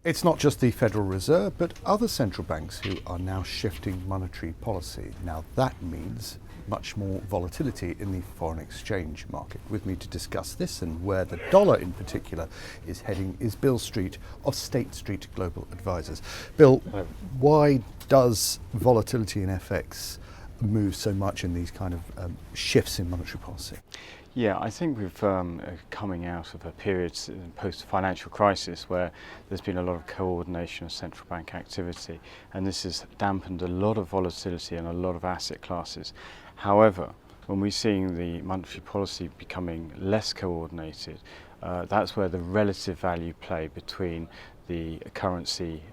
It's not just the Federal Reserve, but other central banks who are now shifting monetary policy. Now that means much more volatility in the foreign exchange market. With me to discuss this and where the dollar in particular is heading is Bill Street of State Street Global Advisors. Bill, why does volatility in FX move so much in these kind of shifts in monetary policy? Yeah, I think we've coming out of a period post-financial crisis where there's been a lot of coordination of central bank activity, and this has dampened a lot of volatility in a lot of asset classes. However, when we're seeing the monetary policy becoming less coordinated, that's where the relative value play between the currency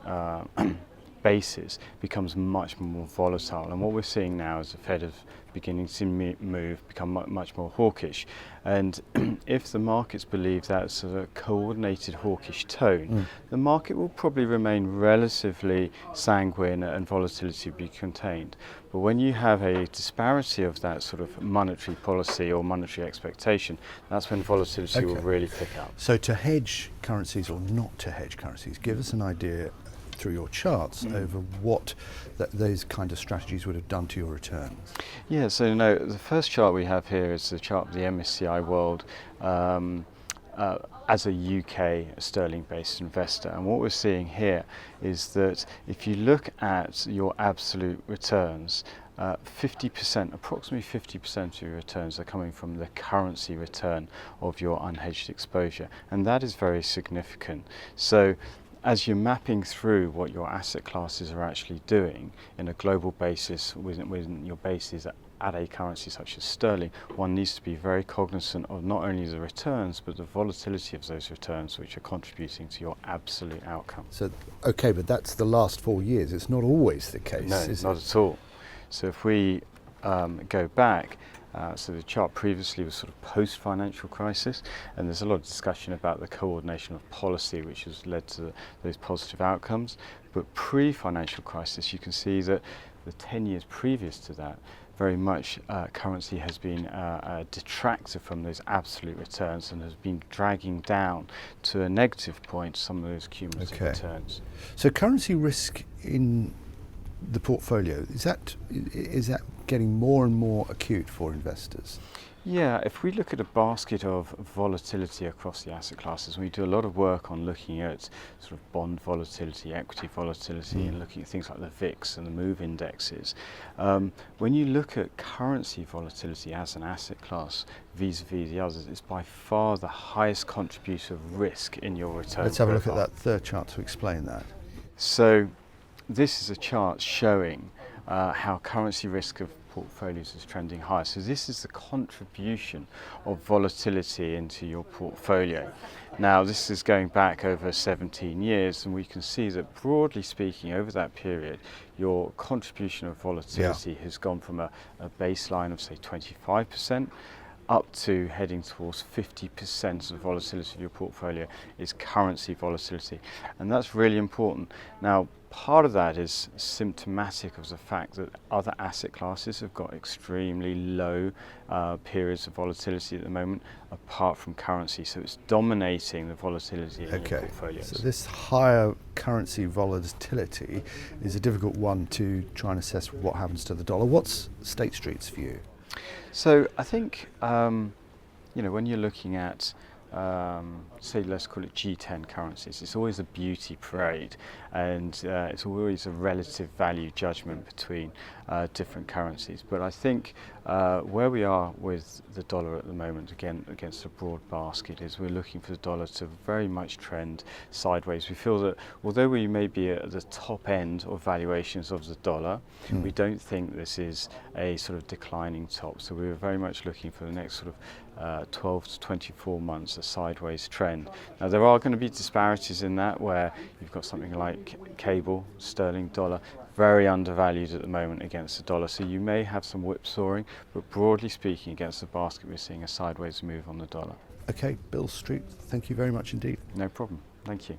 basis becomes much more volatile, and what we're seeing now is the Fed is beginning to become much more hawkish, and if the markets believe that's a coordinated hawkish tone, the market will probably remain relatively sanguine and volatility will be contained. But when you have a disparity of that sort of monetary policy or monetary expectation, that's when volatility will really pick up. So to hedge currencies or not to hedge currencies, give us an idea through your charts over what those kind of strategies would have done to your returns. Yeah, so the first chart we have here is the chart of the MSCI World as a UK sterling-based investor, and what we're seeing here is that if you look at your absolute returns, 50%, approximately 50% of your returns are coming from the currency return of your unhedged exposure, and that is very significant. So as you're mapping through what your asset classes are actually doing in a global basis, when your base is at a currency such as sterling, one needs to be very cognizant of not only the returns but the volatility of those returns, which are contributing to your absolute outcome. So, okay, but that's the last 4 years. It's not always the case. No, not at all. So if we go back, so the chart previously was sort of post-financial crisis, and there's a lot of discussion about the coordination of policy which has led to those positive outcomes. But pre-financial crisis, you can see that the 10 years previous to that, very much currency has been a detractor from those absolute returns and has been dragging down to a negative point some of those cumulative returns. So currency risk in the portfolio, is that getting more and more acute for investors? Yeah, if we look at a basket of volatility across the asset classes, we do a lot of work on looking at sort of bond volatility, equity volatility, and looking at things like the VIX and the MOVE indexes. When you look at currency volatility as an asset class vis-a-vis the others, it's by far the highest contributor of risk in your return. Let's have a look at that third chart to explain that. So this is a chart showing how currency risk of portfolios is trending higher. So this is the contribution of volatility into your portfolio. Now this is going back over 17 years, and we can see that broadly speaking over that period your contribution of volatility has gone from a baseline of say 25% up to heading towards 50% of the volatility of your portfolio is currency volatility, and that's really important. Now part of that is symptomatic of the fact that other asset classes have got extremely low periods of volatility at the moment, apart from currency, so it's dominating the volatility in your portfolios. So this higher currency volatility is a difficult one to try and assess what happens to the dollar. What's State Street's view? So I think when you're looking at say let's call it G10 currencies, it's always a beauty parade, and it's always a relative value judgment between different currencies. But I think where we are with the dollar at the moment, again against a broad basket, is we're looking for the dollar to very much trend sideways. We feel that although we may be at the top end of valuations of the dollar, we don't think this is a sort of declining top. So we're very much looking for the next sort of 12 to 24 months a sideways trend. Now there are going to be disparities in that, where you've got something like cable, sterling, dollar, very undervalued at the moment against the dollar, so you may have some whipsawing, but broadly speaking against the basket we're seeing a sideways move on the dollar. Okay, Bill Street, thank you very much indeed. No problem, thank you.